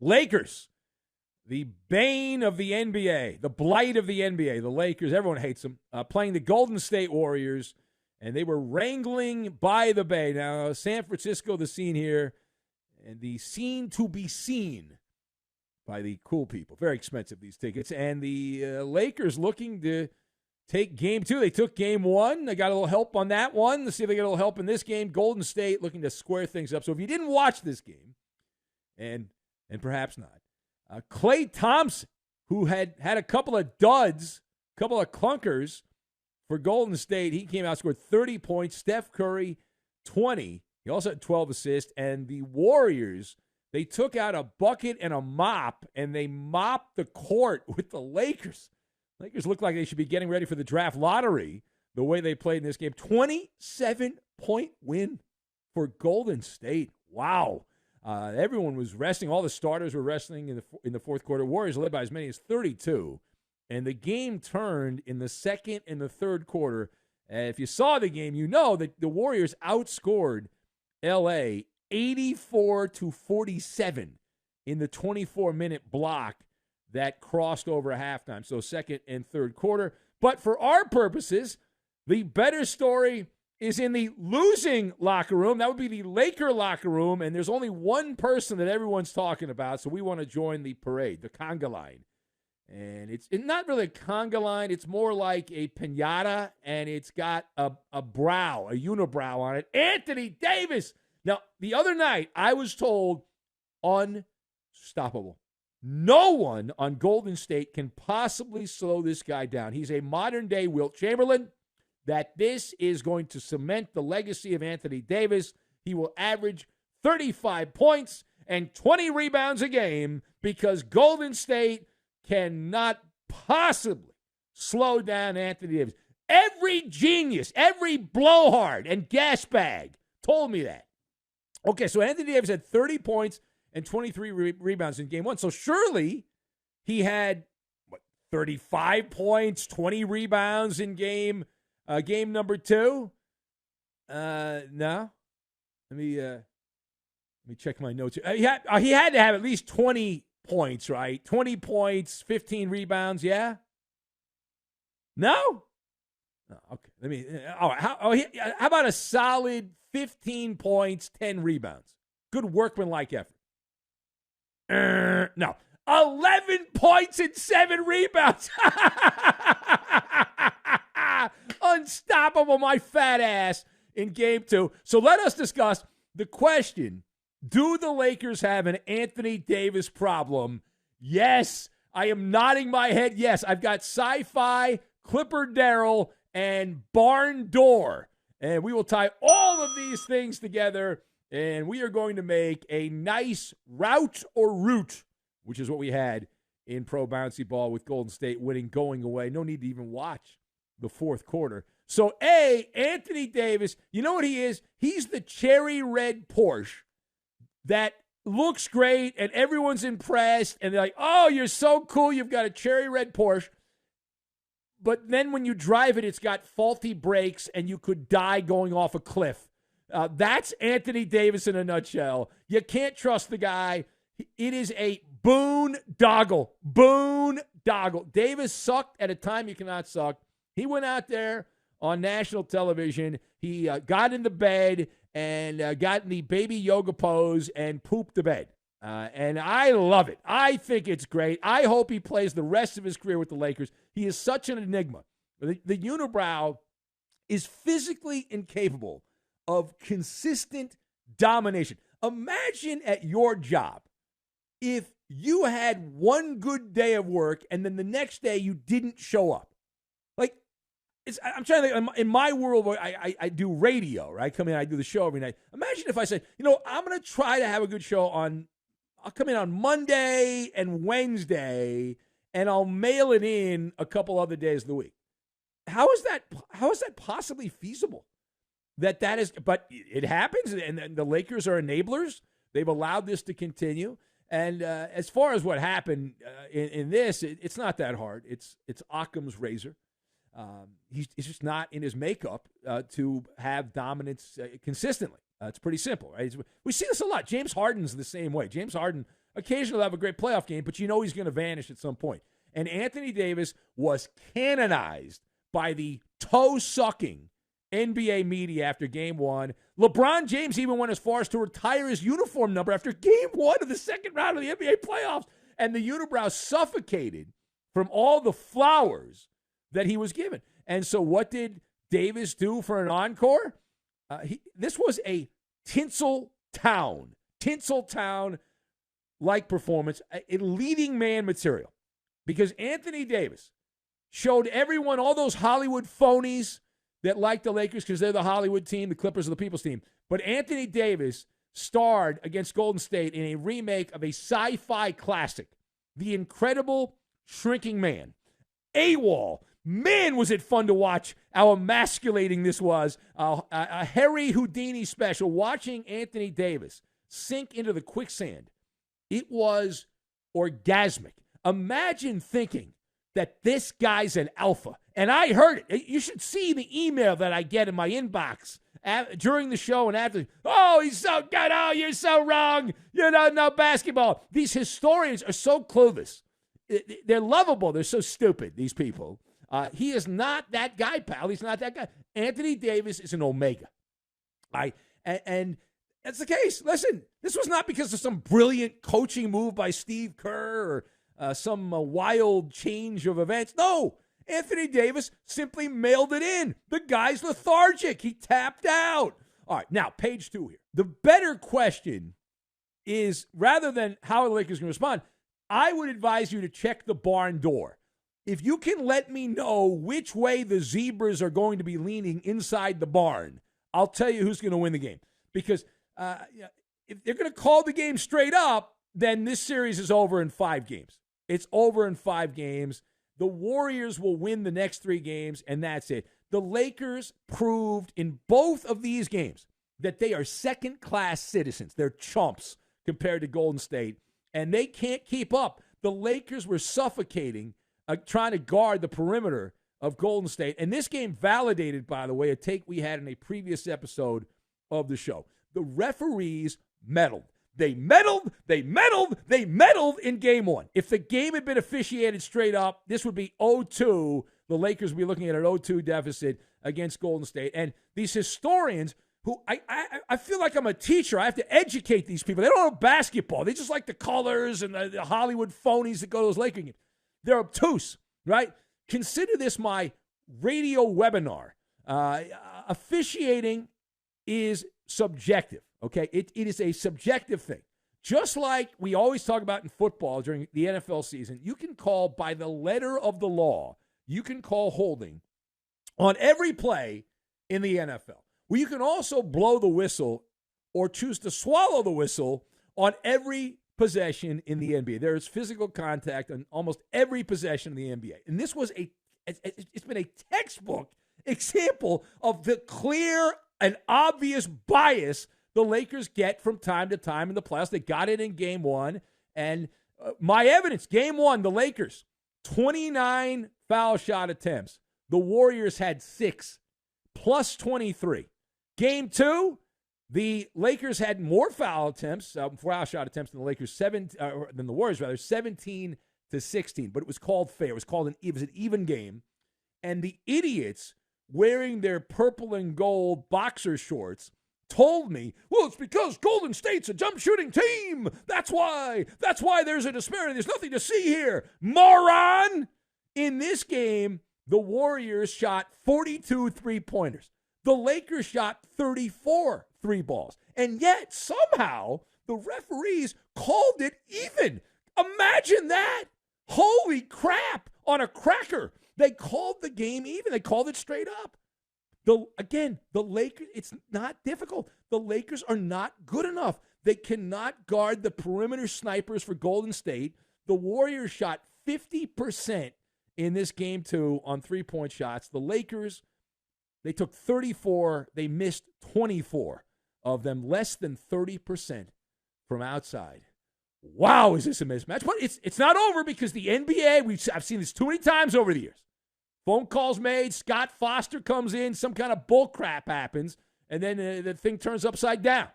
Lakers, the bane of the NBA, the blight of the NBA, the Lakers, everyone hates them, playing the Golden State Warriors, and they were wrangling by the Bay. Now, San Francisco, the scene here, and the scene to be seen by the cool people. Very expensive, these tickets. And the Lakers looking to take game 2. They took game 1. They got a little help on that one. Let's see if they get a little help in this game. Golden State looking to square things up. So if you didn't watch this game, and perhaps not, Klay Thompson, who had a couple of duds, a couple of clunkers for Golden State, he came out, scored 30 points. Steph Curry, 20. He also had 12 assists. And the Warriors, they took out a bucket and a mop, and they mopped the court with the Lakers. Lakers look like they should be getting ready for the draft lottery the way they played in this game. 27-point win for Golden State. Wow. Everyone was resting. All the starters were resting in the fourth quarter. Warriors led by as many as 32. And the game turned in the second and the third quarter. If you saw the game, you know that the Warriors outscored L.A. 84-47 in the 24-minute block that crossed over halftime. So second and third quarter. But for our purposes, the better story is in the losing locker room. That would be the Laker locker room, and there's only one person that everyone's talking about, so we want to join the parade, the conga line. And it's not really a conga line. It's more like a piñata, and it's got a unibrow on it. Anthony Davis. Now, the other night, I was told unstoppable. No one on Golden State can possibly slow this guy down. He's a modern-day Wilt Chamberlain. That this is going to cement the legacy of Anthony Davis. He will average 35 points and 20 rebounds a game because Golden State cannot possibly slow down Anthony Davis. Every genius, every blowhard and gas bag told me that. Okay, so Anthony Davis had 30 points and 23 rebounds in game 1. So surely he had 35 points, 20 rebounds in game number 2. No. Let me check my notes. He had to have at least 20 points, right? 20 points, 15 rebounds, yeah? No? Oh, okay. How about a solid 15 points, 10 rebounds? Good workmanlike effort. No. 11 points and 7 rebounds. Unstoppable, my fat ass, in game 2. So let us discuss the question, do the Lakers have an Anthony Davis problem? Yes. I am nodding my head yes. I've got Sci-Fi, Clipper Darrell, and Barn Door. And we will tie all of these things together, and we are going to make a nice route or route, which is what we had in Pro Bouncy Ball with Golden State winning, going away. No need to even watch the fourth quarter. So, Anthony Davis, you know what he is? He's the cherry red Porsche that looks great and everyone's impressed and they're like, oh, you're so cool, you've got a cherry red Porsche. But then when you drive it, it's got faulty brakes and you could die going off a cliff. That's Anthony Davis in a nutshell. You can't trust the guy. It is a boondoggle. Davis sucked at a time you cannot suck. He went out there on national television. He got in the bed and got in the baby yoga pose and pooped the bed. And I love it. I think it's great. I hope he plays the rest of his career with the Lakers. He is such an enigma. The unibrow is physically incapable of consistent domination. Imagine at your job if you had one good day of work and then the next day you didn't show up. Like, I'm trying to think, in my world, I do radio, right? I come in, I do the show every night. Imagine if I said, I'm going to try to have a good show I'll come in on Monday and Wednesday, and I'll mail it in a couple other days of the week. How is that possibly feasible? That is, but it happens, and the Lakers are enablers. They've allowed this to continue. And as far as what happened in this, it's not that hard. It's Occam's razor. He's just not in his makeup to have dominance consistently. It's pretty simple, right? We see this a lot. James Harden's the same way. James Harden Occasionally he'll have a great playoff game, but you know he's going to vanish at some point. And Anthony Davis was canonized by the toe-sucking NBA media after Game 1. LeBron James even went as far as to retire his uniform number after Game 1 of the second round of the NBA playoffs. And the unibrow suffocated from all the flowers that he was given. And so what did Davis do for an encore? This was a Tinseltown-like performance, a leading man material. Because Anthony Davis showed everyone, all those Hollywood phonies that like the Lakers because they're the Hollywood team, the Clippers are the people's team. But Anthony Davis starred against Golden State in a remake of a sci-fi classic, The Incredible Shrinking Man. AWOL. Man, was it fun to watch how emasculating this was. A Harry Houdini special, watching Anthony Davis sink into the quicksand. It was orgasmic. Imagine thinking that this guy's an alpha. And I heard it. You should see the email that I get in my inbox during the show and after. Oh, he's so good. Oh, you're so wrong. You don't know basketball. These historians are so clueless. They're lovable. They're so stupid, these people. He is not that guy, pal. He's not that guy. Anthony Davis is an omega. And that's the case. Listen, this was not because of some brilliant coaching move by Steve Kerr or some wild change of events. No, Anthony Davis simply mailed it in. The guy's lethargic. He tapped out. All right, now, page 2 here. The better question is, rather than how the Lakers can respond, I would advise you to check the barn door. If you can let me know which way the Zebras are going to be leaning inside the barn, I'll tell you who's going to win the game. Because if they're going to call the game straight up, then this series is over in 5 games. It's over in 5 games. The Warriors will win the next 3 games, and that's it. The Lakers proved in both of these games that they are second-class citizens. They're chumps compared to Golden State, and they can't keep up. The Lakers were suffocating, trying to guard the perimeter of Golden State. And this game validated, by the way, a take we had in a previous episode of the show. The referees meddled. They meddled in Game 1. If the game had been officiated straight up, this would be 0-2. The Lakers would be looking at an 0-2 deficit against Golden State. And these historians, who I feel like I'm a teacher. I have to educate these people. They don't know basketball. They just like the colors and the Hollywood phonies that go to those Lakers games. They're obtuse, right? Consider this my radio webinar. Officiating is subjective, okay? It is a subjective thing. Just like we always talk about in football during the NFL season, you can call by the letter of the law, you can call holding on every play in the NFL. Well, you can also blow the whistle or choose to swallow the whistle on every possession in the NBA. There is physical contact on almost every possession in the NBA. And this was it's been a textbook example of the clear and obvious bias the Lakers get from time to time in the playoffs. They got it in Game 1. And my evidence, Game 1, the Lakers, 29 foul shot attempts. The Warriors had 6, plus 23. Game 2, the Lakers had more foul attempts, foul shot attempts than the Lakers, than the Warriors, rather, 17-16. But it was called fair. It was an even game. And the idiots wearing their purple and gold boxer shorts told me, well, it's because Golden State's a jump shooting team. That's why there's a disparity. There's nothing to see here. Moron! In this game, the Warriors shot 42 three-pointers. The Lakers shot 34 three balls. And yet, somehow, the referees called it even. Imagine that. Holy crap. On a cracker. They called the game even. They called it straight up. The Lakers, it's not difficult. The Lakers are not good enough. They cannot guard the perimeter snipers for Golden State. The Warriors shot 50% in this game 2 on three-point shots. The Lakers, they took 34. They missed 24 of them, less than 30% from outside. Wow, is this a mismatch? But it's not over because the NBA, I've seen this too many times over the years. Phone calls made, Scott Foster comes in, some kind of bull crap happens, and then the thing turns upside down.